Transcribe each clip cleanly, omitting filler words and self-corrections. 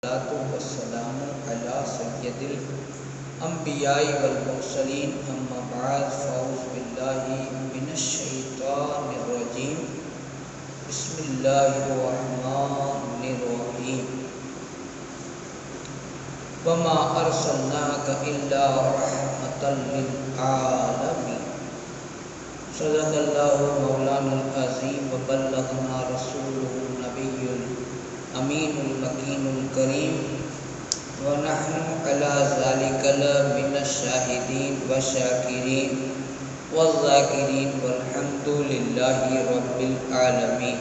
والسلام على سید الانبیاء والمرسلین اما بعد فاعوذ باللہ من الشیطان الرجیم بسم اللہ الرحمن الرحیم وما ارسلناک الا رحمتا للعالمین صدق اللہ مولانا العظیم وبلغنا رسولہ النبی امین المکین الکریم ونحن علی ذلک من الشاہدین والشاکرین والذاکرین والحمد للہ رب العالمین۔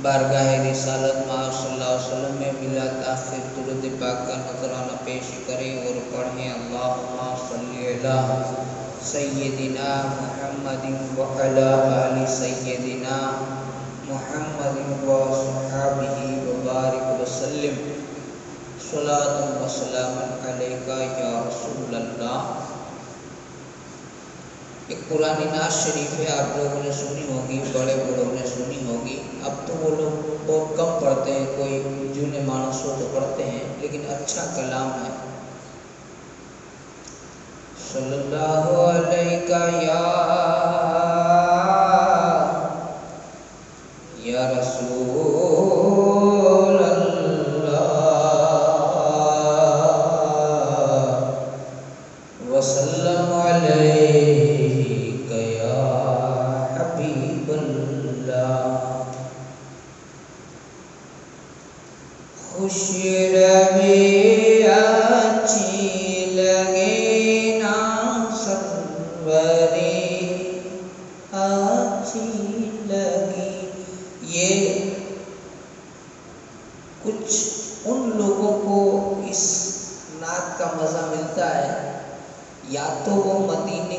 بارگاہ رسالت مآب صلی اللہ علیہ وسلم میں بلا تاخیر درود پاک کا نذرانہ پیش کریں اور پڑھیں اللہم صلی علی سیدنا محمد وعلی آل سیدنا محمد و صحابہ وبارک وسلم صلاۃ و سلام علیک یا رسول اللہ۔ ایک پرانی نعت شریف ہے، آپ لوگوں نے سنی ہوگی، بڑے بڑوں نے سنی ہوگی۔ اب تو وہ لوگ بہت کم پڑھتے ہیں، کوئی جونے مانس ہو تو پڑھتے ہیں، لیکن اچھا کلام ہے۔ صلی اللہ علیہ یا رسول اللہ وسلم علیک یا حبیب اللہ۔ خوش روی اچھی لگے نا سروری اچھی لگی، یہ کچھ ان لوگوں کو اس نعت کا مزہ ملتا ہے، یا تو وہ مدینے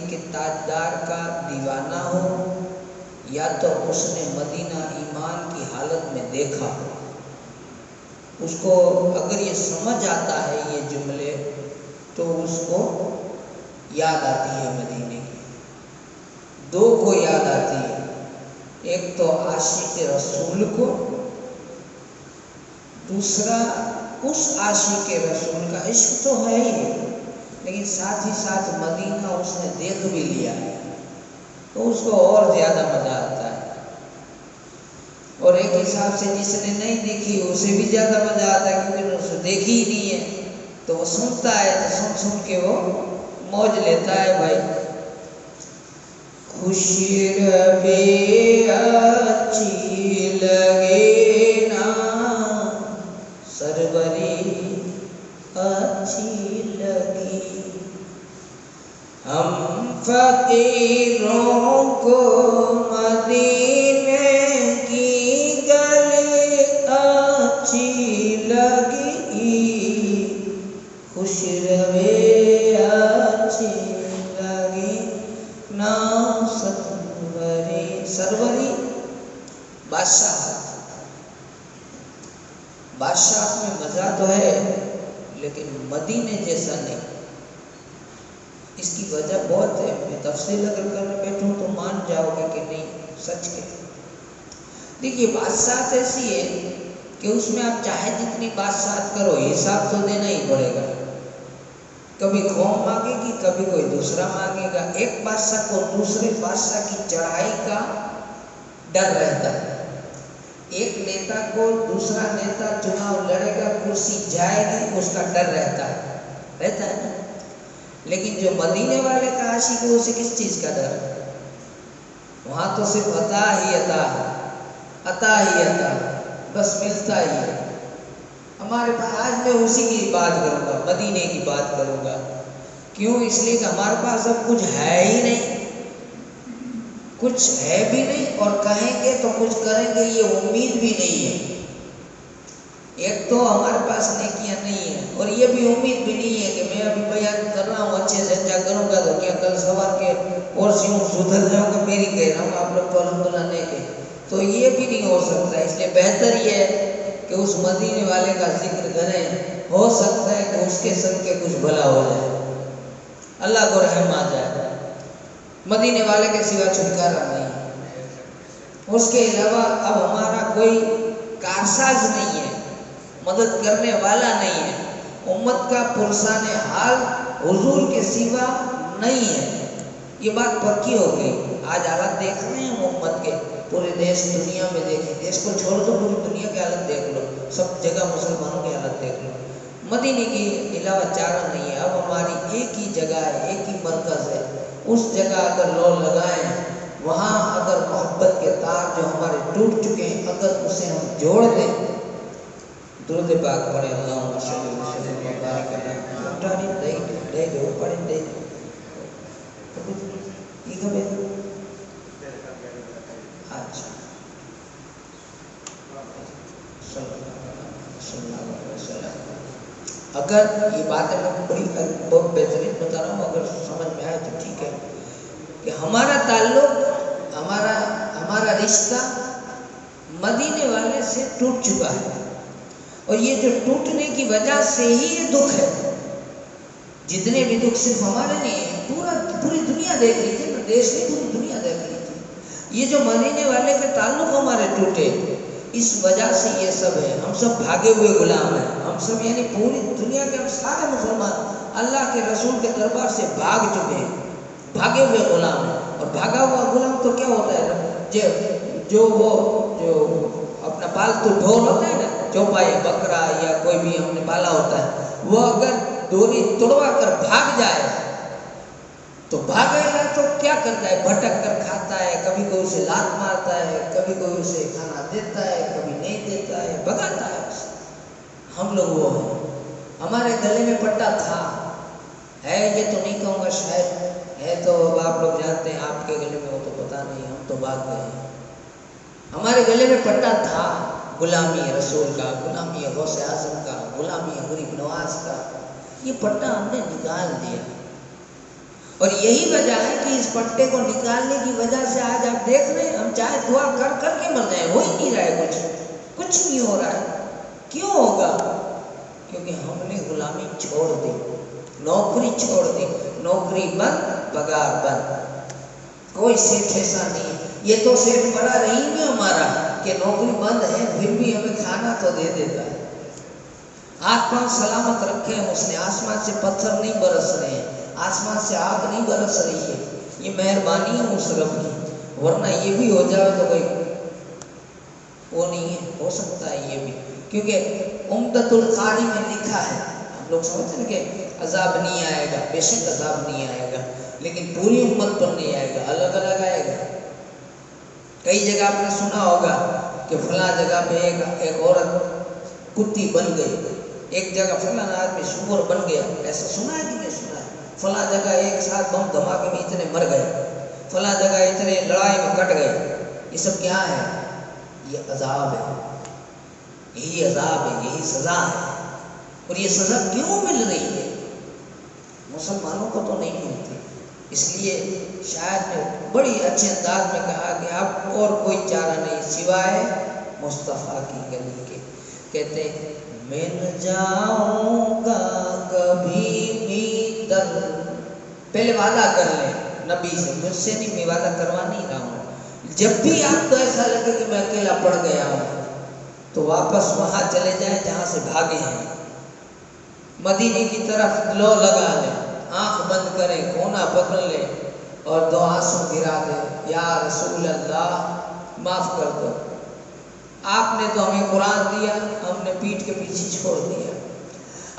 کے تاجدار کا دیوانہ ہو، یا تو اس نے مدینہ ایمان کی حالت میں دیکھا ہو۔ اس کو اگر یہ سمجھ آتا ہے یہ جملے تو اس کو یاد آتی ہے مدینے کی، دو کو یاد آتی ہے، ایک تو عاشق رسول کو، دوسرا اس عاشق رسول کا عشق تو ہے ہی، لیکن ساتھ ہی ساتھ مدینہ اس نے دیکھ بھی لیا ہے تو اس کو اور زیادہ مزہ آتا ہے، اور ایک حساب سے جس نے نہیں دیکھی اسے بھی زیادہ مزہ آتا ہے، کیونکہ اسے دیکھی ہی نہیں ہے تو وہ سنتا ہے، تو سن سن کے وہ موج لیتا ہے بھائی۔ خوش روی اچھی لگے نا سروری اچھی لگی، ہم فقیروں کو مدینے کی گلی اچھی لگی، خوش روی اچھی لگی نا سروری، سروری بادشاہ میں مزہ تو ہے لیکن مدینے جیسا نہیں۔ اس کی وجہ بہت ہے، میں تفصیل اگر کرنے بیٹھوں تو مان جاؤ گے کہ نہیں سچ کے۔ دیکھیے بادشاہت ایسی ہے کہ اس میں آپ چاہے جتنی بادشاہت کرو حساب تو دینا ہی پڑے گا، کبھی قوم مانگے گی، کبھی کوئی دوسرا مانگے گا۔ ایک بادشاہ کو دوسرے بادشاہ کی چڑھائی کا ڈر رہتا ہے، ایک نیتا کو دوسرا نیتا چناؤ لڑے گا، کرسی جائے گی، اس کا ڈر رہتا ہے نا۔ لیکن جو مدینے والے کا عاشق ہے اسے کس چیز کا ڈر ہے؟ وہاں تو صرف عطا ہی عطا، بس ملتا ہی ہے۔ ہمارے پاس آج میں اسی کی بات کروں گا، مدینے کی بات کروں گا۔ کیوں؟ اس لیے کہ ہمارے پاس اب کچھ ہے ہی نہیں، کچھ ہے بھی نہیں، اور کہیں گے تو کچھ کریں گے یہ امید بھی نہیں ہے۔ ایک تو ہمارے پاس نیکیاں نہیں ہیں، اور یہ بھی امید بھی نہیں ہے کہ میں ابھی بیان کر رہا ہوں اچھے سے اچھا کروں گا تو کیا کل سوار کے اور سدھر جاؤں گا، میری کہہ رہا ہوں آپ لوگ تو الحمدللہ نیک ہے، تو یہ بھی نہیں ہو سکتا۔ اس لیے بہتر یہ ہے کہ اس مدینے والے کا ذکر کریں، ہو سکتا ہے کہ اس کے سب کے کچھ بھلا ہو جائے، اللہ کو رحم آ جائے۔ مدینے والے کے سوا چھٹکارا نہیں، اس کے علاوہ اب ہمارا کوئی کارساز نہیں ہے۔ مدد کرنے والا نہیں ہے، امت کا پرسان حال حضور کے سوا نہیں ہے، یہ بات پکی ہو گئی۔ آج حالات دیکھ رہے ہیں امت کے، پورے دیش دنیا میں دیکھیں، دیش کو چھوڑ دو پوری دنیا کے حالت دیکھ لو، سب جگہ مسلمانوں کی حالت دیکھ لو۔ مدینے کے علاوہ چارہ نہیں ہے، اب ہماری ایک ہی جگہ ہے، ایک ہی مرکز ہے، اس جگہ اگر لو لگائیں، وہاں اگر محبت کے تار جو ہمارے ٹوٹ چکے ہیں اگر اسے ہم جوڑ دیں، درود پاک پڑھیں، اللہم صلی وسلم و بارک علی محمد، دے دو پڑھیں، دے دو یہ کب ہے؟ اچھا صلی اللہ علیہ وسلم۔ اگر یہ بات ہے میں بڑی بہت بہترین بتا رہا ہوں، اگر سمجھ میں آئے تو ٹھیک ہے، کہ ہمارا تعلق، ہمارا رشتہ مدینے والے سے ٹوٹ چکا ہے، اور یہ جو ٹوٹنے کی وجہ سے ہی یہ دکھ ہے۔ جتنے بھی دکھ صرف ہمارے نہیں ہیں، پوری دنیا دیکھ رہی تھی، دیش نہیں پوری دنیا دیکھ رہی تھی، یہ جو مدینے والے کے تعلق ہمارے ٹوٹے، اس وجہ سے یہ سب ہے۔ ہم سب بھاگے ہوئے غلام ہیں، ہم سب یعنی پوری دنیا کے ہم سارے مسلمان اللہ کے رسول کے دربار سے بھاگ چکے ہیں، بھاگے ہوئے غلام ہیں۔ اور بھاگا ہوا غلام تو کیا ہوتا ہے، جو اپنا پالتو ڈھول ہوتا ہے نا، چوپائے بکرا یا کوئی بھی ہم نے پالا ہوتا ہے، وہ اگر ڈوری توڑوا کر بھاگ جائے تو بھاگے گا تو کیا کرتا ہے، بھٹک کر کھاتا ہے، کبھی کوئی اسے لات مارتا ہے، کبھی کوئی اسے کھانا دیتا ہے، کبھی نہیں دیتا ہے، بھگاتا ہے اسے۔ ہم لوگ وہ ہیں، ہمارے گلے میں پٹا تھا، ہے یہ تو نہیں کہوں گا، شاید ہے تو اب آپ لوگ جانتے ہیں، آپ کے گلے میں ہو تو پتہ نہیں، ہم تو بھاگ گئے ہیں۔ ہمارے گلے میں پٹا تھا غلامی رسول کا، غلامی غوث اعظم کا، غلامی غریب نواز کا، یہ پٹا ہم نے نکال دیا، اور یہی وجہ ہے کہ اس پٹے کو نکالنے کی وجہ سے آج آپ دیکھ رہے ہیں، ہم چاہے دعا کر کر کے مر جائیں، ہو ہی نہیں رہا ہے، کچھ نہیں ہو رہا ہے۔ کیوں ہوگا؟ کیونکہ ہم نے غلامی چھوڑ دی، نوکری چھوڑ دی، نوکری بند، پگار بند، کوئی سیٹھ ایسا نہیں ہے۔ یہ تو سیٹھ بڑا رحیم ہے ہمارا کہ نوکری بند ہے پھر بھی ہمیں کھانا تو دے دیتا ہے، ہاتھ پاؤں سلامت رکھے ہیں اس نے، آسمان سے پتھر نہیں برس رہے ہیں، آسمان سے آگ نہیں برس رہی ہے، یہ مہربانی ہے اس رب کی، ورنہ یہ بھی ہو جائے تو کوئی وہ نہیں ہے، ہو سکتا ہے یہ بھی، کیونکہ عمدۃ القاری میں لکھا ہے، ہم لوگ سمجھتے ہیں کہ عذاب نہیں آئے گا، بے شک عذاب نہیں آئے گا، لیکن پوری امت پر نہیں آئے گا، الگ الگ آئے گا۔ کئی جگہ آپ نے سنا ہوگا کہ فلاں جگہ پہ ایک عورت کتی بن گئی، ایک جگہ فلاں آدمی سور بن گیا، ایسا سنا ہے کہ نہیں سنا ہے؟ فلاں جگہ ایک ساتھ بم دھماکے میں اتنے مر گئے، فلاں جگہ اتنے لڑائی میں کٹ گئے، یہ سب کیا ہے؟ یہ عذاب ہے، یہی عذاب ہے، یہی سزا ہے۔ اور یہ سزا کیوں مل رہی ہے؟ مسلمانوں کو تو نہیں ملتی، اس لیے شاید نے بڑی اچھے انداز میں کہا کہ اب اور کوئی چارہ نہیں سوائے مصطفیٰ کی گلی کے، کہتے میں نہ جاؤں گا کبھی بھی در، پہلے وعدہ کر لیں نبی سے، مجھ سے نہیں، میں وعدہ کروا نہیں رہا ہوں، جب بھی آپ کو ایسا لگے کہ میں اکیلا پڑ گیا ہوں تو واپس وہاں چلے جائیں جہاں سے بھاگے ہیں، مدینے کی طرف لو لگا لیں، آنکھ بند کریں، کونا پکڑ لیں اور دو آنسو گرا دیں، یا رسول اللہ معاف کر دو، آپ نے تو ہمیں قرآن دیا، ہم نے پیٹھ کے پیچھے چھوڑ دیا،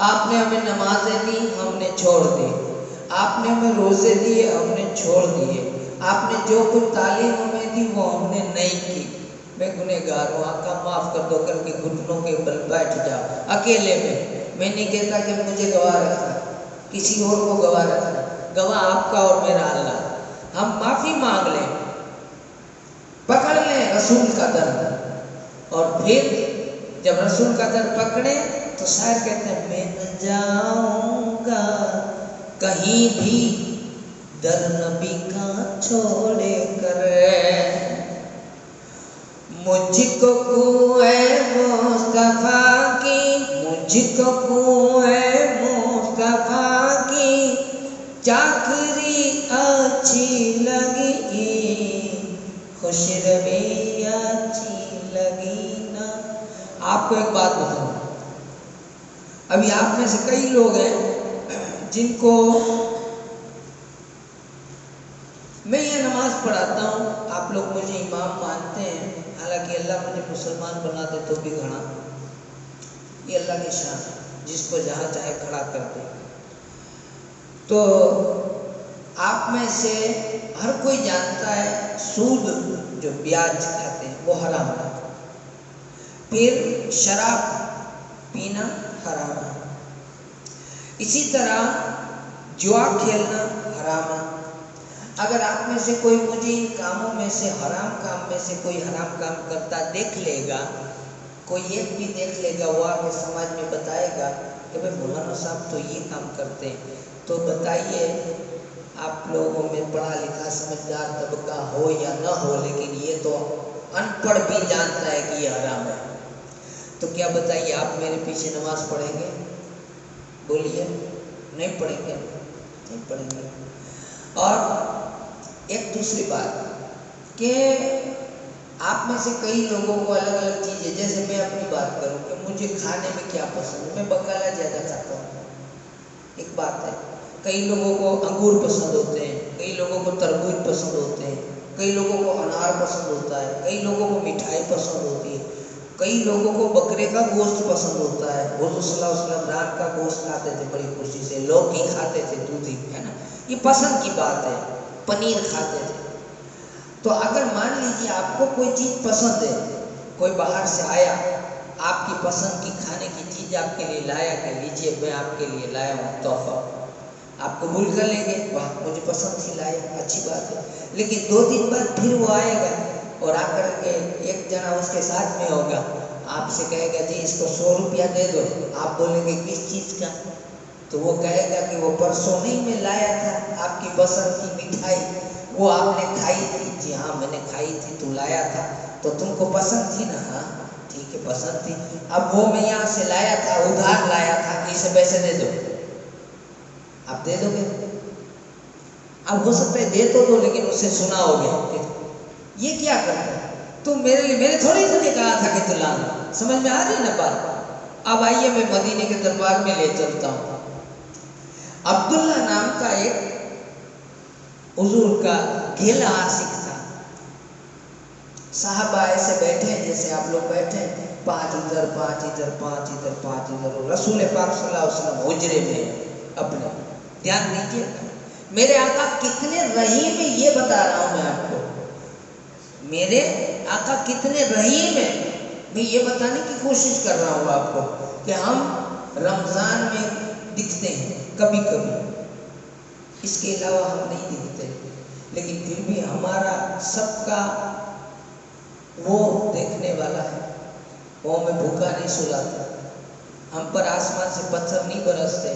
آپ نے ہمیں نمازیں دی، ہم نے چھوڑ دی، آپ نے ہمیں روزے دیے، ہم نے چھوڑ دیے، آپ نے جو کچھ تعلیم ہمیں دی وہ ہم نے نہیں کی، میں گنہگار ہوں، آقا معاف کر دو، کر کے گھٹنوں کے بل بیٹھ جاؤ اکیلے میں نہیں کہتا کہ مجھے گواہ رکھنا، کسی اور کو گواہ رکھنا، گواہ آپ کا اور میرا اللہ، ہم معافی مانگ لیں، پکڑ لیں رسول کا در، اور پھر جب رسول کا در پکڑیں تو شاعر کہتے ہیں میں نہ جاؤں گا کہیں بھی در نبی کا چھوڑے کر، مجھ کو کوئے مصطفیٰ کی، مجھ کو کوئے مصطفیٰ کی چاکری اچھی لگی، خوش روی اچھی لگی نا۔ آپ کو ایک بات بتاؤں، ابھی آپ میں سے کئی لوگ ہیں جن کو میں یہ نماز پڑھاتا ہوں، آپ لوگ مجھے امام مانتے ہیں، حالانکہ اللہ مجھے مسلمان بنا دے تو بھی گھڑا، یہ اللہ کی شان ہے، جس کو جہاں چاہے کھڑا کر دے۔ تو آپ میں سے ہر کوئی جانتا ہے سود جو بیاج کھاتے ہیں وہ حرام ہے، پھر شراب پینا حرام ہے، اسی طرح جوا کھیلنا حرام ہے۔ اگر آپ میں سے کوئی مجھے ان کاموں میں سے حرام کام میں سے کوئی حرام کام کرتا دیکھ لے گا، کوئی ایک بھی دیکھ لے گا، وہ آ کے سماج میں بتائے گا کہ بھائی مولانا صاحب تو یہ کام کرتے ہیں، تو بتائیے آپ لوگوں میں پڑھا لکھا سمجھدار طبقہ ہو یا نہ ہو، لیکن یہ تو ان پڑھ بھی جانتا ہے کہ یہ حرام ہے، تو کیا بتائیے آپ میرے پیچھے نماز پڑھیں گے؟ بولیے، نہیں پڑھیں گے؟ نہیں پڑھیں گے۔ اور ایک دوسری بات کہ آپ میں سے کئی لوگوں کو الگ الگ چیزیں، جیسے میں اپنی بات کروں کہ مجھے کھانے میں کیا پسند ہے، میں بقالہ زیادہ کھاتا ہوں، ایک بات ہے۔ کئی لوگوں کو انگور پسند ہوتے ہیں، کئی لوگوں کو تربوز پسند ہوتے ہیں، کئی لوگوں کو انار پسند ہوتا ہے، کئی لوگوں کو مٹھائی پسند ہوتی ہے، کئی لوگوں کو بکرے کا گوشت پسند ہوتا ہے۔ حضور صلی اللہ علیہ وسلم رات کا گوشت کھاتے تھے بڑی خوشی سے، لوگ ہی کھاتے تھے، دودھی، ہے نا، یہ پسند کی بات ہے، پنیر کھاتے تھے۔ تو اگر مان لیجیے آپ کو کوئی چیز پسند ہے، کوئی باہر سے آیا، آپ کی پسند کی کھانے کی چیز آپ کے لیے لایا کہ لیجیے میں آپ کے لیے لایا ہوں تحفہ، آپ قبول کر لیں گے، واہ مجھے پسند تھی لائے، اچھی بات ہے۔ لیکن 2 دن بعد پھر وہ آئے گا اور آ کر کے ایک جنا اس کے ساتھ میں ہوگا، آپ سے کہے گا جی اس کو 100 روپیہ دے دو، آپ بولیں گے کس چیز کا؟ تو وہ کہے گا کہ وہ پرسوں نہیں میں لایا تھا آپ کی پسند کی مٹھائی، وہ آپ نے کھائی تھی، جی ہاں میں نے کھائی تھی، تو لایا تھا، تو تم کو پسند تھی نا؟ ہاں ٹھیک ہے پسند تھی، اب وہ میں یہاں سے لایا تھا، ادھار لایا تھا، اسے پیسے دے دو، آپ دے دو گے؟ اب ہو سکتا ہے دے تو دو، لیکن اس سے سنا ہوگا کہ یہ کیا کرتا ہے، تو میرے لیے، میں نے تھوڑی تجھے کہا تھا کہ تو لانا، سمجھ میں آ رہی نا بات؟ اب آئیے میں مدینے کے دربار میں لے چلتا ہوں۔ عبداللہ نام کا ایک حضور کا گھیلا عاشق تھا، صحابہ ایسے بیٹھے ہیں جیسے آپ لوگ بیٹھے ہیں، 5 ادھر 5 ادھر 5 ادھر 5 ادھر، رسول پاک صلی اللہ علیہ وسلم حجرے میں اپنے، دھیان دیجیے میرے آقا کتنے رحیم ہیں، یہ بتا رہا ہوں میں آپ کو، میرے آقا کتنے رحیم ہیں، میں یہ بتانے کی کوشش کر رہا ہوں آپ کو کہ ہم رمضان میں دکھتے ہیں کبھی کبھی، اس کے علاوہ ہم نہیں دکھتے، لیکن پھر بھی ہمارا سب کا وہ دیکھنے والا ہے، وہ ہمیں بھوکا نہیں سلاتا، ہم پر آسمان سے پتھر نہیں برستے،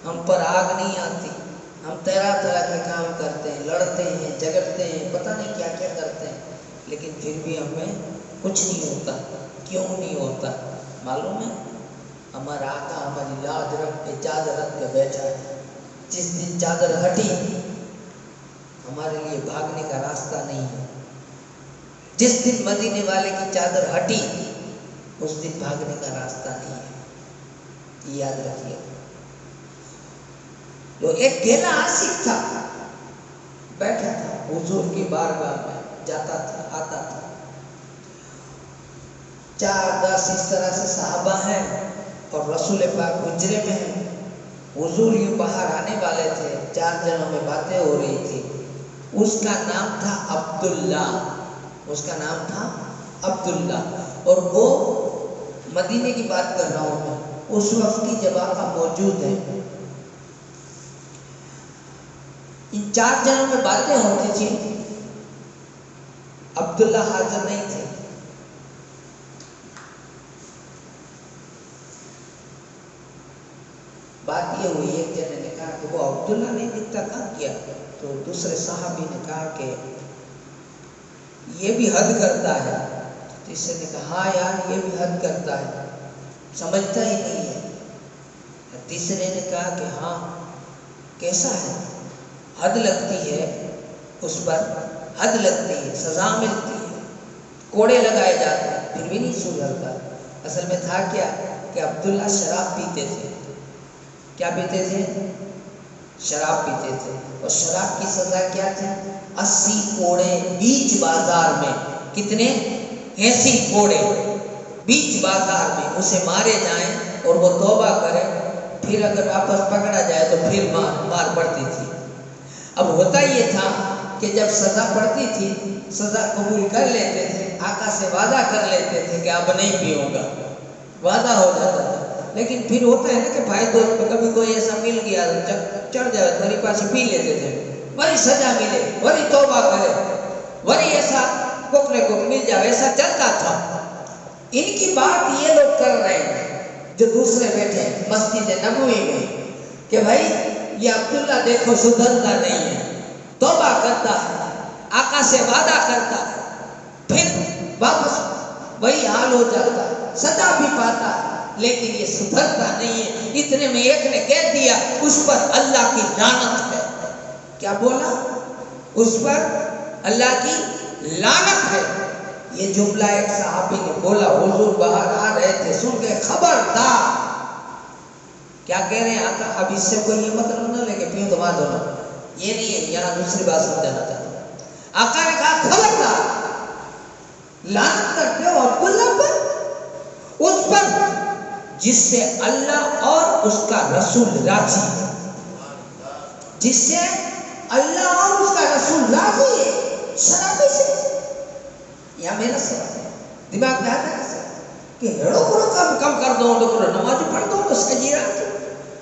ہم پر آگ نہیں آتی، ہم طرح طرح کے کام کرتے ہیں، لڑتے ہیں، جھگڑتے ہیں، پتہ نہیں کیا کیا کرتے ہیں، لیکن پھر بھی ہمیں کچھ نہیں ہوتا۔ کیوں نہیں ہوتا معلوم ہے؟ ہمارا آقا ہماری لاج رکھ کے، چادر رکھ کے بیٹھا ہے، جس دن چادر ہٹی ہمارے لیے بھاگنے کا راستہ نہیں ہے، جس دن مدینے والے کی چادر ہٹی اس دن بھاگنے کا راستہ نہیں ہے، یہ یاد رکھیے۔ تو ایک گھیلا عاشق تھا، بیٹھا تھا حضور کی بارگاہ میں، جاتا تھا آتا تھا، 4-10 اس طرح سے صحابہ ہیں اور رسول پاک حجرے میں ہیں، حضور یوں باہر آنے والے تھے، 4 جنوں میں باتیں ہو رہی تھی، اس کا نام تھا عبداللہ، اس کا نام تھا عبداللہ، اور وہ مدینے کی بات کر رہا ہوں میں، اس وقت کی جب آقا موجود ہیں، ان 4 جنوں میں باتیں ہوتی تھی، عبداللہ حاضر نہیں تھے، بات یہ ہوئی، ایک جنے نے کہا کہ وہ عبداللہ نہیں دکھتا، کہاں کیا؟ تو دوسرے صحابی نے کہا کہ یہ بھی حد کرتا ہے، تیسرے نے کہا ہاں یار یہ بھی حد کرتا ہے، سمجھتا ہی نہیں ہے، تیسرے نے کہا کہ ہاں کیسا ہے، حد لگتی ہے اس پر، حد لگتی ہے، سزا ملتی ہے، کوڑے لگائے جاتے ہیں، پھر بھی نہیں سدھرتا۔ اصل میں تھا کیا کہ عبداللہ شراب پیتے تھے. کیا پیتے تھے؟ شراب پیتے تھے. اور شراب کی سزا کیا تھی؟ 80 کوڑے بیچ بازار میں. کتنے؟ 80 کوڑے بیچ بازار میں اسے مارے جائیں اور وہ توبہ کرے، پھر اگر واپس پکڑا جائے تو پھر مار پڑتی تھی. اب ہوتا یہ تھا کہ جب سزا پڑتی تھی، سزا قبول کر لیتے تھے، آقا سے وعدہ کر لیتے تھے کہ اب نہیں پیوں گا، وعدہ ہو جاتا تھا. لیکن پھر ہوتا ہے نا کہ بھائی دوست میں کبھی کوئی ایسا مل گیا چڑھ جائے تو میری پاس پی لیتے تھے، وہی سزا ملے، وہی توبہ کرے، وہی ایسا کوکنے کو مل جائے، ایسا چلتا تھا. ان کی بات یہ لوگ کر رہے ہیں جو دوسرے بیٹھے ہیں مسجد نبوی میں کہ بھائی یہ عبداللہ دیکھو سدھرتا نہیں ہے، توبہ کرتا ہے، آقا سے وعدہ کرتا ہے، پھر واپس وہی حال ہو جاتا ہے، سزا بھی پاتا ہے، لیکن یہ سدھرتا نہیں ہے. اتنے میں ایک نے کہہ دیا اس پر اللہ کی لعنت ہے. کیا بولا؟ اس پر اللہ کی لعنت ہے. یہ جملہ ایک صحابی نے بولا، حضور باہر آ رہے تھے، سن کے خبردار. کیا کہہ رہے ہیں آقا؟ اب اس سے کوئی یہ مطلب نہ لے کہ پیوں تو مار دو نا، یہ نہیں ہے، یہاں دوسری بات سمجھانا چاہتا ہوں. آقا نے کہا خبردار، لعنت کرتے ہو عبداللہ پر، اس پر جس سے اللہ اور اس کا رسول راضی ہے، جس سے اللہ اور اس کا رسول راضی ہے. شرابی سے یا میرا سوال ہے، دماغ میں آتا ہے کہ ہیڑو پورا کم کر دو تو نماز پڑھ دو تو سجیرہ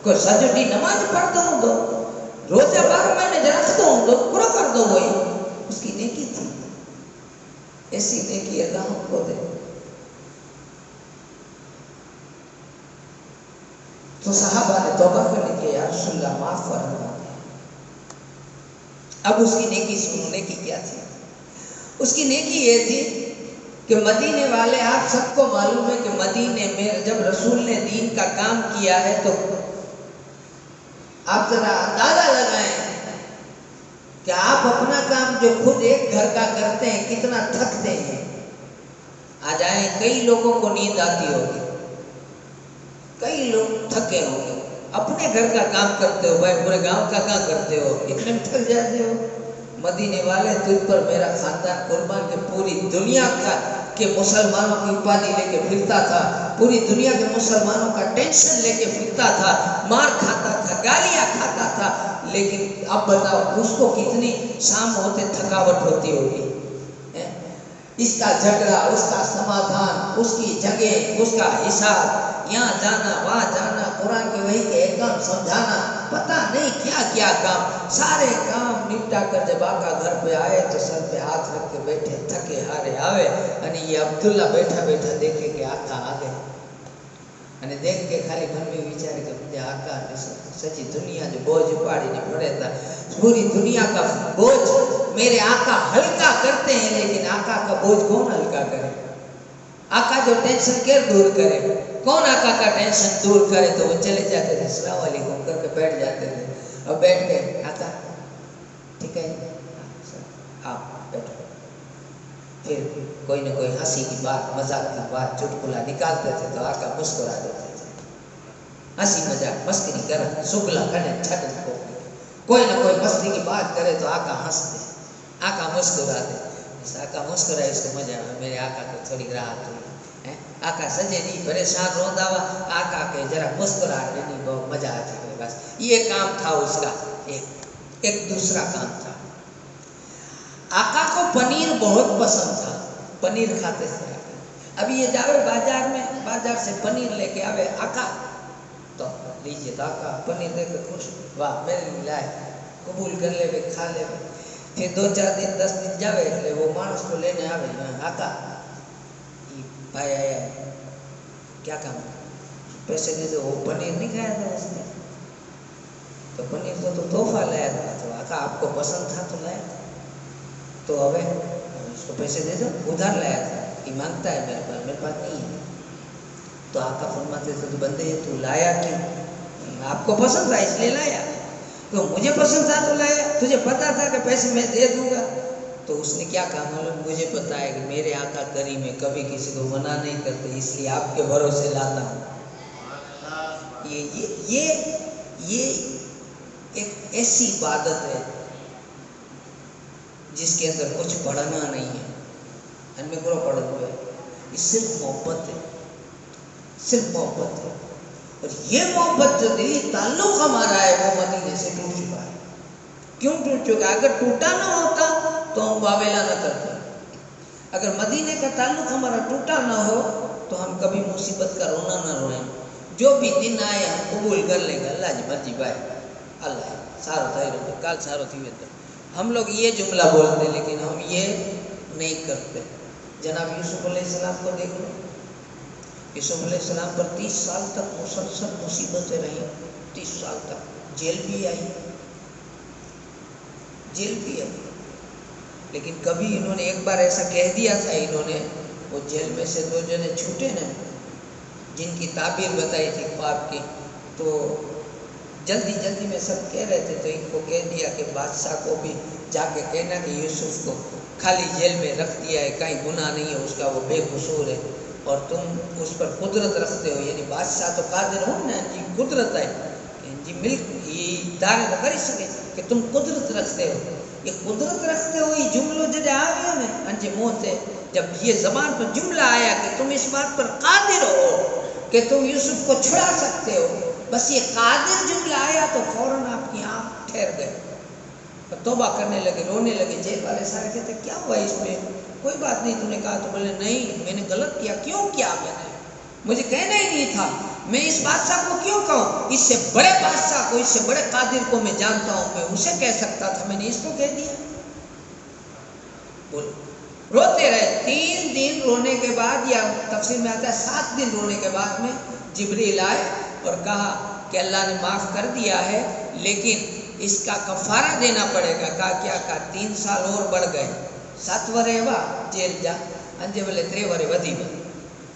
کوئی سجدی نماز پڑھ دو تو روزہ 12 مہینے رکھ دو تو پورا کر دو. وہی اس کی نیکی تھی. ایسی نیکی اللہ ہم کو دے. تو صحابہ نے توبہ کرنے کے یا رسول اللہ معاف فرما دے. اب اس کی نیکی سنو، نیکی کیا تھی؟ اس کی نیکی یہ تھی کہ مدینے والے، آپ سب کو معلوم ہے کہ مدینے میں جب رسول نے دین کا کام کیا ہے تو آپ ذرا اندازہ لگائیں کہ آپ اپنا کام جو خود ایک گھر کا کرتے ہیں کتنا تھکتے ہیں. آ جائیں، کئی لوگوں کو نیند آتی ہوگی، کئی لوگ تھکے ہوں گے. اپنے گھر کا کام کرتے ہو، بھائی پورے گاؤں کا کام کرتے ہو، اتنے میں تھک جاتے ہو. مدینے والے تجھ پر میرا خاندان قربان، کہ پوری دنیا کا کہ مسلمانوں کی اپادی لے کے پھرتا تھا، پوری دنیا کے مسلمانوں کا ٹینشن لے کے پھرتا تھا، مار کھاتا تھا، گالیاں کھاتا تھا. لیکن اب بتاؤ اس کو کتنی شام ہوتے تھکاوٹ ہوتی ہوگی. اس کا جھگڑا، اس کا سمادھان، اس کی جگہ، اس کا حساب، یہاں جانا وہاں جانا، قرآن کے وحی کے احکام سمجھانا، پتہ نہیں کیا کیا کام. سارے کام نپٹا کر جب آقا گھر پہ آئے تو سر پہ ہاتھ رکھ کے بیٹھے، تھکے ہارے آوے. یعنی یہ عبداللہ بیٹھا بیٹھا دیکھے کہ آقا آ گئے، یعنی دیکھ کے خالی من میں وچارے کہ مجھے آقا نے سچی دنیا جو بوجھ پاڑی نہیں پڑے تھا، پوری دنیا کا بوجھ میرے آقا ہلکا کرتے ہیں، لیکن آقا کا بوجھ کون ہلکا کرے؟ آقا جو ٹینشن کیئر دور کرے، کون آقا کا ٹینشن دور کرے؟ تو وہ چلے جاتے تھے، السلام علیکم کر کے بیٹھ جاتے تھے. اور بیٹھ کے آقا ٹھیک ہے آپ بیٹھو، پھر کوئی نہ کوئی ہنسی کی بات، مذاق کی بات، چٹکلا نکالتے تھے تو آقا مسکرا دیتے تھے. ہنسی مذاق مسکری کر سگلا کرنے چھٹ کو، کوئی نہ کوئی مستی کی بات کرے تو آقا ہنس دے، آقا مسکرا دے. آقا مسکرا، اس کو مزہ آیا، میرے آقا کو تھوڑی راحت ہوئی. آقا سجے نہیں پریشان روندا ہوا، آقا کے ذرا مسکرا نہیں، بہت مزہ آ جائے. بس یہ کام تھا اس کا. ایک دوسرا کام تھا، آقا کو پنیر بہت پسند تھا، پنیر کھاتے تھے. ابھی یہ جاوے بازار میں، بازار سے پنیر لے کے آوے آقا تو لیجیے تو آقا پنیر دے کے خوش، واہ میرے لیے لائے، قبول کر لے وے، کھا لے وے. پھر 2-4 دن 10 دن جاوے એટલે وہ مانس کو لینے آوے، آقا یہ بھائی آیا کیا کام ہے، پیسے دے دو. وہ پنیر نہیں کھایا تھا اس نے، تو پنیر تو تحفہ لایا تھا، تو آقا آپ کو پسند تھا تو لایا تھا، تو اب اس کو پیسے دے دو. ادھر لایا تھا، یہ مانگتا ہے میرے پاس نہیں ہے. تو آقا فرماتے تھے تو بندے تو لایا کیوں؟ آپ کو پسند تھا اس لیے لایا. تو مجھے پسند تھا تو لایا، تجھے پتا تھا کہ پیسے میں دے دوں گا. تو اس نے کیا کہا معلوم؟ مجھے پتا ہے کہ میرے آقا کریم میں کبھی کسی کو منع نہیں کرتے، اس لیے آپ کے بھروسے لاتا ہوں. یہ ایک ایسی عبادت ہے جس کے اندر کچھ بڑھنا نہیں ہے، ان میں گرو پڑھ ہوئے، یہ صرف محبت ہے، صرف محبت ہے۔ اور یہ محبت جو دلی تعلق ہمارا ہے وہ مدینے سے ٹوٹ چکا ہے۔ کیوں ٹوٹ چکا ہے؟ اگر ٹوٹا نہ ہوتا تو ہم واویلا نہ کرتے۔ اگر مدینے کا تعلق ہمارا ٹوٹا نہ ہو تو ہم کبھی مصیبت کا رونا نہ روئیں۔ جو بھی دن آئے ہم قبول کر لیں گے، اللہ جی مرضی بھائی، اللہ سارو تھا کال سارو تھی ویتا۔ ہم لوگ یہ جملہ بولتے لیکن ہم یہ نہیں کرتے۔ جناب یوسف علیہ السلام کو دیکھ لو، یوسف علیہ السلام پر 30 سال تک مسلسل مصیبتیں رہیں، 30 سال تک جیل بھی آئی، جیل بھی آئی، لیکن کبھی انہوں نے ایک بار ایسا کہہ دیا تھا، انہوں نے وہ جیل میں سے 2 جنے چھوٹے نا جن کی تعبیر بتائی تھی خواب کی، تو جلدی میں سب کہہ رہے تھے، تو ان کو کہہ دیا کہ بادشاہ کو بھی جا کے کہنا کہ یوسف کو خالی جیل میں رکھ دیا ہے، کہیں گناہ نہیں ہے اس کا، وہ بے قصور ہے، اور تم اس پر قدرت رکھتے ہو، یعنی بادشاہ تو قادر ہو نا جی، قدرت ہے جی، ملک یہ دارے تو کر سکے کہ تم قدرت رکھتے ہو، یہ قدرت رکھتے ہو، یہ جملوں جدے آ گئے نا انجے منہ سے، جب یہ زبان پر جملہ آیا کہ تم اس بات پر قادر ہو کہ تم یوسف کو چھڑا سکتے ہو، بس یہ قادر جملہ آیا تو فوراً آپ کی آنکھ ٹھہر گئے اور توبہ کرنے لگے، رونے لگے۔ جیل والے سارے کہتے کیا ہوا اس میں؟ کوئی بات نہیں، تو نے کہا تو بولے نہیں میں نے غلط کیا۔ کیوں کیا؟ میں نے مجھے کہنا ہی نہیں تھا، میں اس بادشاہ کو کیوں کہوں؟ اس سے بڑے بادشاہ کو، اس سے بڑے قادر کو میں جانتا ہوں، میں اسے کہہ سکتا تھا، میں نے اس کو کہہ دیا۔ بولو، روتے رہے 3 دن، رونے کے بعد، یا تفسیر میں آتا ہے 7 دن رونے کے بعد میں جبریل آئے اور کہا کہ اللہ نے معاف کر دیا ہے لیکن اس کا کفارہ دینا پڑے گا۔ کہا کیا؟ کہا 3 سال اور بڑھ گئے، 7 ورے وا جیل جا، انجے بلے 3 ورے ودی میں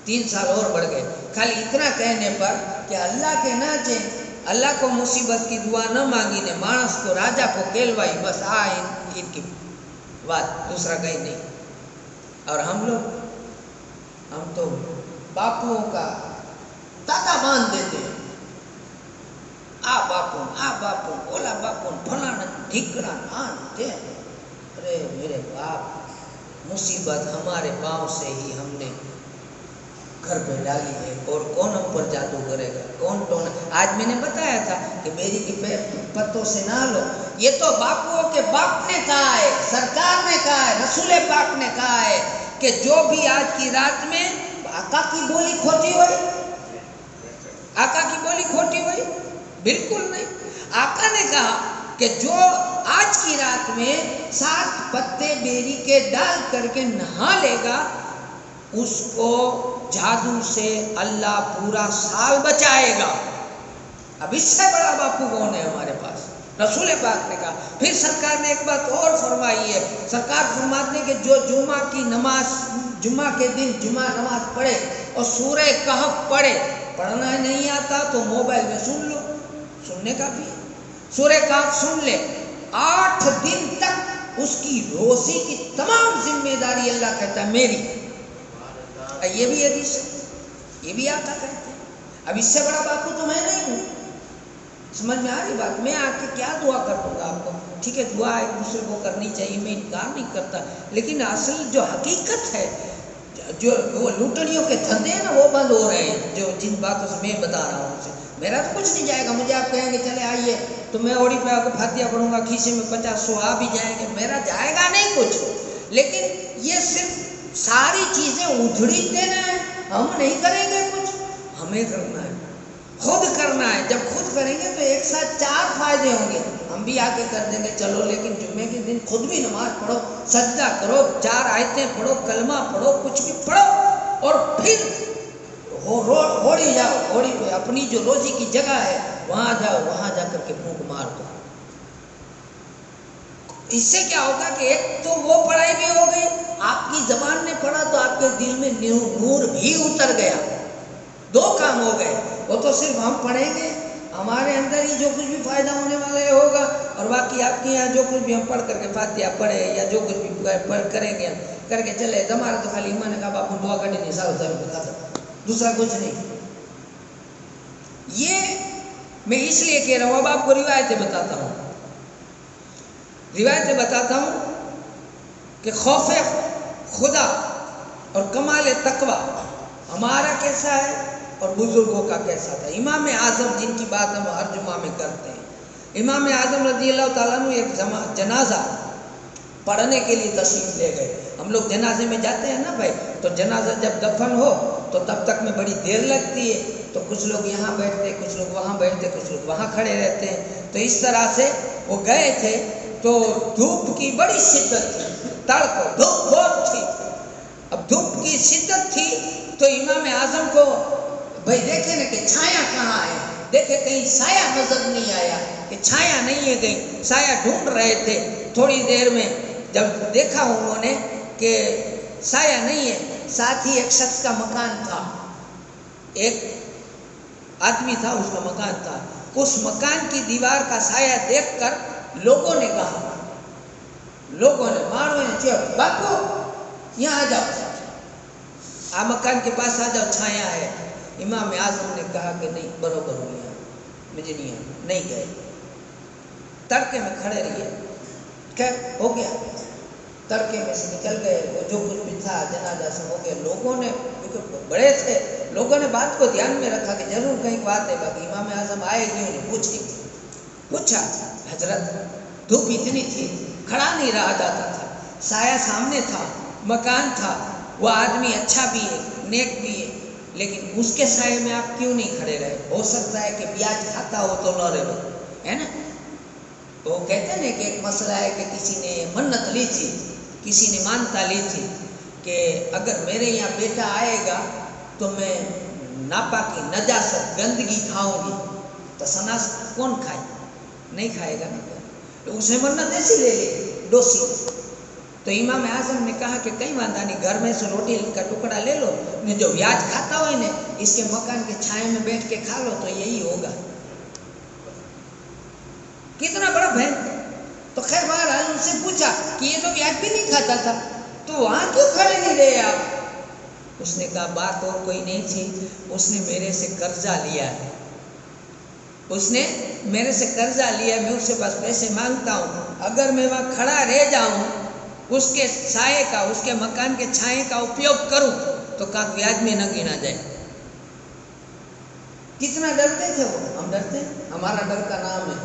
3 سال اور بڑھ گئے۔ خالی اتنا کہنے پر کہ اللہ کے نہ چیں، اللہ کو مصیبت کی دعا نہ مانگی نے، مانس کو راجہ کو کہلوائی، بس ان کی بات، دوسرا کہیں نہیں۔ اور ہم لوگ، ہم تو باپوؤں کا تاتا باندھ دیتے ہیں، آ باپو اولا باپو فلانا ڈھکڑا آنتے ہیں۔ ارے میرے باپ، مصیبت ہمارے پاؤں سے ہی ہم نے گھر پہ ڈالی ہے، اور کون ہم پر جادو کرے گا؟ کون ٹونا؟ آج میں نے بتایا تھا کہ بیری کی پتوں سے نہ لو، یہ تو باپوؤں کے باپ نے کہا ہے، سرکار نے کہا ہے، رسول پاک نے کہا ہے کہ جو بھی آج کی رات میں آقا کی بولی کھوٹی ہوئی، آقا کی بولی کھوٹی ہوئی، بالکل نہیں۔ آقا نے کہا کہ جو آج کی رات میں 7 پتے بیری کے ڈال کر کے نہا لے گا، اس کو جادو سے اللہ پورا سال بچائے گا۔ اب اس سے بڑا باپو کون ہے ہمارے پاس؟ رسول پاک نے کہا۔ پھر سرکار نے ایک بات اور فرمائی ہے، سرکار فرماتے ہیں کہ جو جمعہ کی نماز، جمعہ کے دن جمعہ نماز پڑھے اور سورہ کہف پڑھے، پڑھنا نہیں آتا تو موبائل میں سن لو، سننے کا بھی، سورہ کہف سن لے، 8 دن تک اس کی روزی کی تمام ذمہ داری اللہ کہتا ہے میری۔ یہ بھی حدیث ہے، یہ بھی آقا کہتے ہیں۔ اب اس سے بڑا باپو تو میں نہیں ہوں، سمجھ میں آ رہی بات؟ میں آ کے کیا دعا کر دوں گا آپ کو؟ ٹھیک ہے، دعا ایک دوسرے کو کرنی چاہیے، میں انکار نہیں کرتا، لیکن اصل جو حقیقت ہے، جو وہ لوٹڑیوں کے دھندے ہیں نا وہ بند ہو رہے ہیں، جو جن باتوں سے میں بتا رہا ہوں سے میرا تو کچھ نہیں جائے گا۔ مجھے آپ کہیں گے چلے آئیے تو میں اوڑی پہ آ کے فاتحہ پڑھوں گا، کھیسے میں 50-100 آ بھی جائیں گے، میرا جائے گا نہیں کچھ، لیکن یہ صرف ساری چیزیں ادھڑی دینا ہے، ہم نہیں کریں گے کچھ، ہمیں کرنا ہے، خود کرنا ہے۔ جب خود کریں گے تو ایک ساتھ 4 فائدے ہوں گے، ہم بھی آ کے کر دیں گے چلو، لیکن جمعے کے دن خود بھی نماز پڑھو، سجدہ کرو، 4 آیتیں پڑھو، کلمہ پڑھو، کچھ بھی پڑھو، اور پھر ہوڑی جاؤ، ہوڑی پہ اپنی جو روزی کی جگہ ہے وہاں جاؤ، وہاں جا کر کے پھونک مار دو۔ اس سے کیا ہوگا کہ ایک تو وہ پڑھائی بھی ہو گئی، آپ کی زبان نے پڑھا تو آپ کے دل میں نور بھی اتر گیا، 2 کام ہو گئے۔ وہ تو صرف ہم پڑھیں گے، ہمارے اندر ہی جو کچھ بھی فائدہ ہونے والا ہے ہوگا، اور باقی آپ کے یہاں جو کچھ بھی ہم پڑھ کر کے فاتحہ پڑھے یا جو کچھ بھی کریں گے کر کے چلے، ہمارا تو خالی ایمان نے کہا باپو دعا کرنے نہیں سال ہوتا ہے، دوسرا کچھ نہیں۔ یہ میں اس لیے کہہ رہا ہوں. اب آپ کو روایتیں بتاتا ہوں کہ خوف خدا اور کمال تقوی ہمارا کیسا ہے اور بزرگوں کا کیسا تھا. امام اعظم جن کی بات ہم ہر جمعہ میں کرتے ہیں، امام اعظم رضی اللہ تعالیٰ عنہ ایک جنازہ پڑھنے کے لیے تشریف لے گئے. ہم لوگ جنازے میں جاتے ہیں نا بھائی، تو جنازہ جب دفن ہو تو تب تک میں بڑی دیر لگتی ہے، تو کچھ لوگ یہاں بیٹھتے، کچھ لوگ وہاں بیٹھتے، کچھ لوگ وہاں کھڑے رہتے ہیں. تو اس طرح سے وہ گئے تھے، تو دھوپ کی بڑی شدت تھی، تڑک دھوپ بہت تھی. اب دھوپ کی شدت تھی تو امام اعظم کو بھائی دیکھے نا کہ چھایا کہاں ہے، دیکھے کہیں سایہ نظر نہیں آیا، کہ چھایا نہیں ہے، کہیں سایہ ڈھونڈ رہے تھے. تھوڑی دیر میں جب دیکھا انہوں نے کہ سایہ نہیں ہے، ساتھ ہی ایک شخص کا مکان تھا، ایک آدمی تھا، اس کا مکان تھا. اس مکان کی دیوار کا سایہ دیکھ کر لوگوں نے کہا، لوگوں نے مارو چیخ، باپو یہاں آ جاؤ، آپ مکان کے پاس آ جاؤ، چھایا ہے. امام اعظم نے کہا کہ نہیں، برابر ہو گیا، مجھے نہیں آنا. نہیں گئے، تڑکے میں کھڑے رہیے. خیر ہو گیا، تڑکے میں سے نکل گئے. وہ جو کچھ بھی تھا جنازہ سب ہو گیا. لوگوں نے کیونکہ بڑے تھے، لوگوں نے بات کو دھیان میں رکھا کہ ضرور کہیں بات ہے. باقی امام اعظم آئے کیوں نہیں، پوچھا حضرت دھوپ اتنی تھی، کھڑا نہیں رہا جاتا تھا، سایہ سامنے تھا، مکان تھا، وہ آدمی اچھا بھی ہے، نیک بھی ہے، لیکن اس کے سائے میں آپ کیوں نہیں کھڑے رہے؟ ہو سکتا ہے کہ بیاج کھاتا ہو تو نہ رہے، ہے نا. تو کہتے ہیں کہ ایک مسئلہ ہے کہ کسی نے منت لی تھی، کسی نے مانتا لی تھی کہ اگر میرے یہاں بیٹا آئے گا تو میں ناپاکی نجاست گندگی کھاؤں گی. تو سناس کون کھائے؟ نہیں کھائے گا نا. تو اس نے منت ایسی لے لی ڈوسی. تو امام اعظم نے کہا کہ کئی واندا نہیں، گھر میں سے روٹی کا ٹکڑا لے لو، نے جو بیاج کھاتا ہوئے نے اس کے مکان کے چھائے میں بیٹھ کے کھا لو، تو یہی ہوگا. کتنا بڑا بہن. تو خیر بہرحال ان سے پوچھا کہ یہ تو بیاج بھی نہیں کھاتا تھا، تو وہاں کیوں کھڑے نہیں رہے آپ؟ اس نے کہا بات اور کوئی نہیں تھی، اس نے میرے سے قرضہ لیا ہے، اس نے میرے سے قرضہ لیا، میں اس سے پاس پیسے مانگتا ہوں، اگر میں وہاں کھڑا رہ جاؤں، اس کے سائے کا، اس کے مکان کے چھائے کا اپیوگ کروں تو کا بیاج میں نہ گنا جائے. کتنا ڈرتے تھے وہ. ہم ڈرتے ہیں؟ ہمارا ڈر کا نام ہے.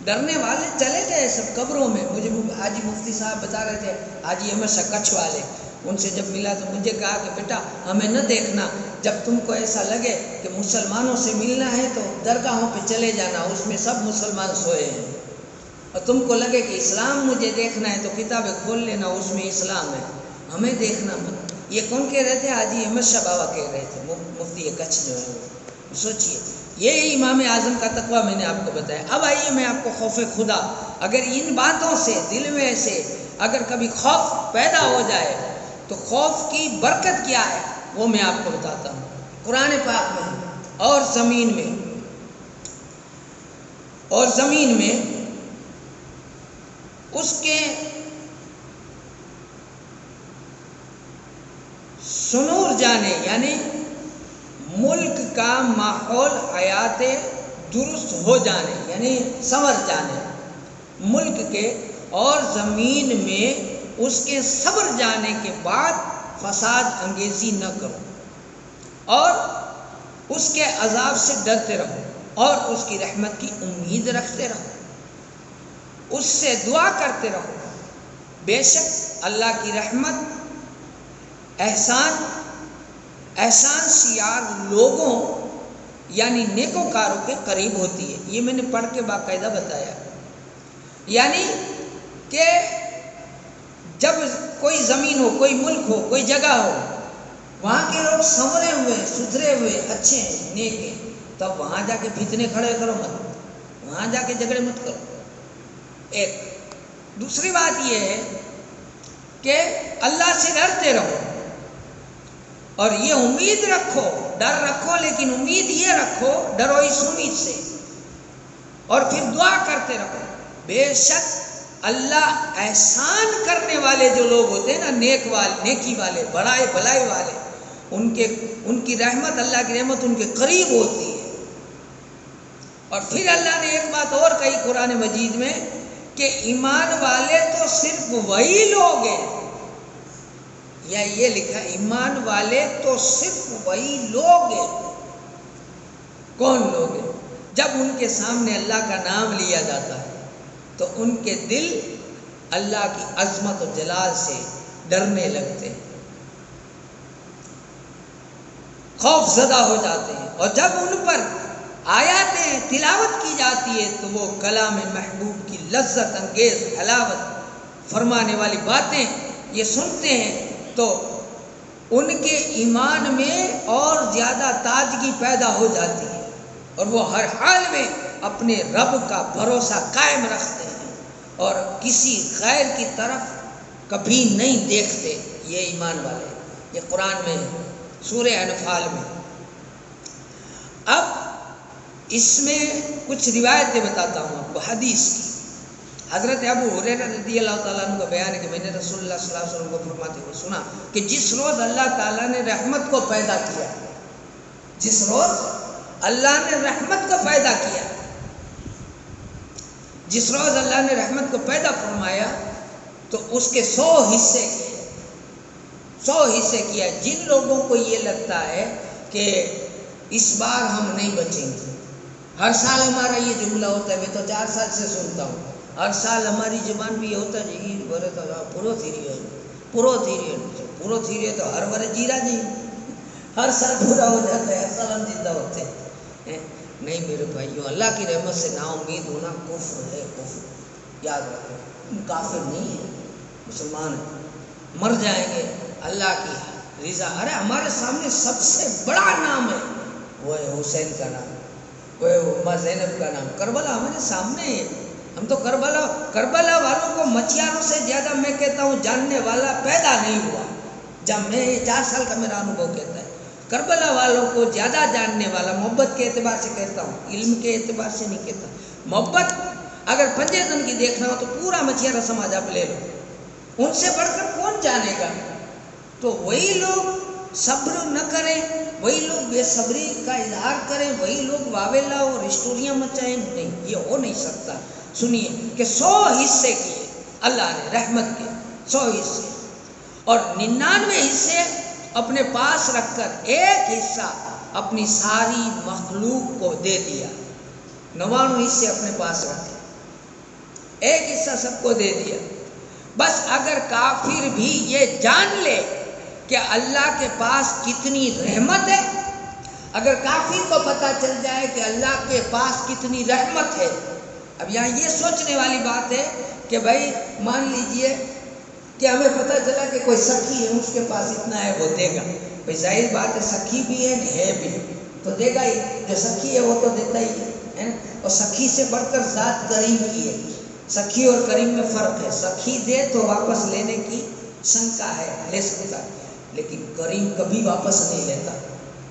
ڈرنے والے چلے گئے سب قبروں میں. مجھے حاجی مفتی صاحب بتا رہے تھے، حاجی احمد شاہ کچھ والے، ان سے جب ملا تو مجھے کہا کہ بیٹا ہمیں نہ دیکھنا، جب تم کو ایسا لگے کہ مسلمانوں سے ملنا ہے تو درگاہوں پہ چلے جانا، اس میں سب مسلمان سوئے ہیں، اور تم کو لگے کہ اسلام مجھے دیکھنا ہے تو کتابیں کھول لینا، اس میں اسلام ہے، ہمیں دیکھنا مت. یہ کون کہہ رہے تھے؟ حاجی احمد شاہ بابا کہہ رہے تھے، مفتی کچھ جو ہے وہ. سوچئے یہ امام اعظم کا تقویٰ میں نے آپ کو بتایا. اب آئیے میں آپ کو خوف خدا، اگر ان باتوں سے دل میں سے اگر کبھی خوف پیدا ہو جائے تو خوف کی برکت کیا ہے وہ میں آپ کو بتاتا ہوں. قرآن پاک میں اور زمین میں اس کے سنور جانے، یعنی ملک کا ماحول حیات درست ہو جانے، یعنی سنور جانے ملک کے، اور زمین میں اس کے سنور جانے کے بعد فساد انگیزی نہ کرو، اور اس کے عذاب سے ڈرتے رہو، اور اس کی رحمت کی امید رکھتے رہو، اس سے دعا کرتے رہو. بے شک اللہ کی رحمت احسان سیار لوگوں یعنی نیکوکاروں کے قریب ہوتی ہے. یہ میں نے پڑھ کے باقاعدہ بتایا. یعنی کہ جب کوئی زمین ہو، کوئی ملک ہو، کوئی جگہ ہو، وہاں کے لوگ سنورے ہوئے، ستھرے ہوئے، اچھے ہیں، نیک ہیں، تب وہاں جا کے فتنے کھڑے کرو مت، وہاں جا کے جھگڑے مت کرو. ایک دوسری بات یہ ہے کہ اللہ سے ڈرتے رہو، اور یہ امید رکھو، ڈر رکھو لیکن امید یہ رکھو، ڈرو اس امید سے، اور پھر دعا کرتے رہو. بے شک اللہ احسان کرنے والے جو لوگ ہوتے ہیں نا، نیکی والے، بڑائی بھلائی والے، ان کی رحمت، اللہ کی رحمت ان کے قریب ہوتی ہے. اور پھر اللہ نے ایک بات اور کہی قرآن مجید میں کہ ایمان والے تو صرف وہی لوگ ہیں، یا یہ لکھا ایمان والے تو صرف وہی لوگ ہیں۔ کون لوگ ہیں؟ جب ان کے سامنے اللہ کا نام لیا جاتا ہے تو ان کے دل اللہ کی عظمت و جلال سے ڈرنے لگتے ہیں، خوف زدہ ہو جاتے ہیں، اور جب ان پر آیاتیں تلاوت کی جاتی ہے تو وہ کلام محبوب کی لذت انگیز حلاوت فرمانے والی باتیں یہ سنتے ہیں تو ان کے ایمان میں اور زیادہ تازگی پیدا ہو جاتی ہے، اور وہ ہر حال میں اپنے رب کا بھروسہ قائم رکھتے ہیں اور کسی غیر کی طرف کبھی نہیں دیکھتے۔ یہ ایمان والے، یہ قرآن میں سورہ انفال میں۔ اب اس میں کچھ روایتیں بتاتا ہوں آپ کو حدیث کی۔ حضرت ابو ہریرہ رضی اللہ تعالیٰ عنہ کا بیان ہے کہ میں نے رسول اللہ صلی اللہ علیہ وسلم کو فرماتے ہوئے سنا کہ جس روز اللہ تعالیٰ نے رحمت کو پیدا کیا، جس روز اللہ نے رحمت کو پیدا کیا، جس روز اللہ نے رحمت کو پیدا فرمایا تو اس کے 100 حصے کیے، 100 حصے کیا۔ جن لوگوں کو یہ لگتا ہے کہ اس بار ہم نہیں بچیں گے، ہر سال ہمارا یہ جملہ ہوتا ہے، میں تو 4 سال سے سنتا ہوں، ہر سال ہماری زبان بھی یہ ہوتا ہے جی بڑے تو پورو تھیری تو ہر بڑے جیرا نہیں، ہر سال پورا ہو جاتا ہے، ہر سال ہم زندہ ہوتے ہیں۔ نہیں میرے بھائیوں، اللہ کی رحمت سے نا امید ہونا کفر ہے، کفر۔ یاد رکھو، ہم کافر نہیں ہیں، مسلمان ہیں، مر جائیں گے اللہ کی رضا۔ ارے ہمارے سامنے سب سے بڑا نام ہے، وہ ہے حسین کا نام، وہ ہے اماں زینب کا نام۔ کربلا ہمارے سامنے ہے، ہم تو کربلا والوں کو مچھیاروں سے زیادہ میں کہتا ہوں جاننے والا پیدا نہیں ہوا۔ جب میں 4 سال کا میرا انوبھو کہتا ہے، کربلا والوں کو زیادہ جاننے والا، محبت کے اعتبار سے کہتا ہوں، علم کے اعتبار سے نہیں کہتا۔ محبت اگر 5 دن کی دیکھنا ہو تو پورا مچھیارا سماج آپ لے لو، ان سے بڑھ کر کون جانے گا؟ تو وہی لوگ صبر نہ کریں، وہی لوگ بے صبری کا اظہار کریں، وہی لوگ واویلا اور اسٹوریاں مچائیں، نہیں، یہ ہو نہیں سکتا۔ سنیے کہ 100 حصے کیے اللہ نے رحمت کے، 100 حصے، اور 99 حصے اپنے پاس رکھ کر ایک حصہ اپنی ساری مخلوق کو دے دیا۔ 99 حصے اپنے پاس رکھے، ایک حصہ سب کو دے دیا۔ بس اگر کافر بھی یہ جان لے کہ اللہ کے پاس کتنی رحمت ہے، اگر کافر کو پتہ چل جائے کہ اللہ کے پاس کتنی رحمت ہے۔ اب یہاں یہ سوچنے والی بات ہے کہ بھائی مان لیجئے کہ ہمیں پتہ چلا کہ کوئی سخی ہے، اس کے پاس اتنا ہے، وہ دے گا۔ بھائی ظاہر بات ہے، سخی بھی ہے بھی تو دے گا ہی، جو سخی ہے وہ تو دیتا ہی ہے۔ اور سخی سے بڑھ کر ذات کریم کی ہے، سخی اور کریم میں فرق ہے۔ سخی دے تو واپس لینے کی شنکا ہے، لے سکتا ہے، لیکن کریم کبھی واپس نہیں لیتا،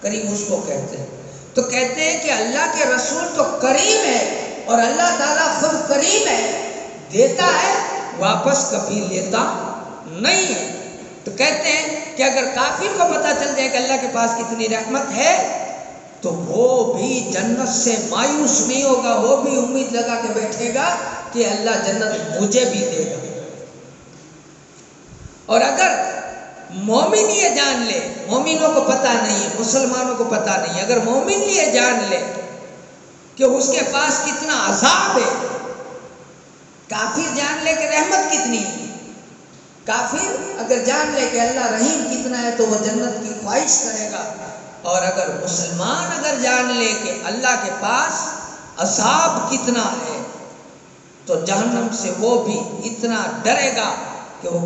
کریم اس کو کہتے ہیں۔ تو کہتے ہیں کہ اللہ کے رسول تو کریم ہے، اور اللہ تعالیٰ خود کریم ہے، دیتا ہے واپس کبھی لیتا نہیں ہے۔ تو کہتے ہیں کہ اگر کافر کو پتہ چل جائے کہ اللہ کے پاس کتنی رحمت ہے تو وہ بھی جنت سے مایوس نہیں ہوگا، وہ بھی امید لگا کے بیٹھے گا کہ اللہ جنت مجھے بھی دے گا۔ اور اگر مومن یہ جان لے، مومنوں کو پتہ نہیں، مسلمانوں کو پتہ نہیں، اگر مومن یہ جان لے کہ اس کے پاس کتنا عذاب ہے، کافر جان لے کہ رحمت کتنی ہے، کافر اگر جان لے کہ اللہ رحیم کتنا ہے تو وہ جنت کی خواہش کرے گا، اور اگر مسلمان اگر جان لے کہ اللہ کے پاس عذاب کتنا ہے تو جہنم سے وہ بھی اتنا ڈرے گا کہ وہ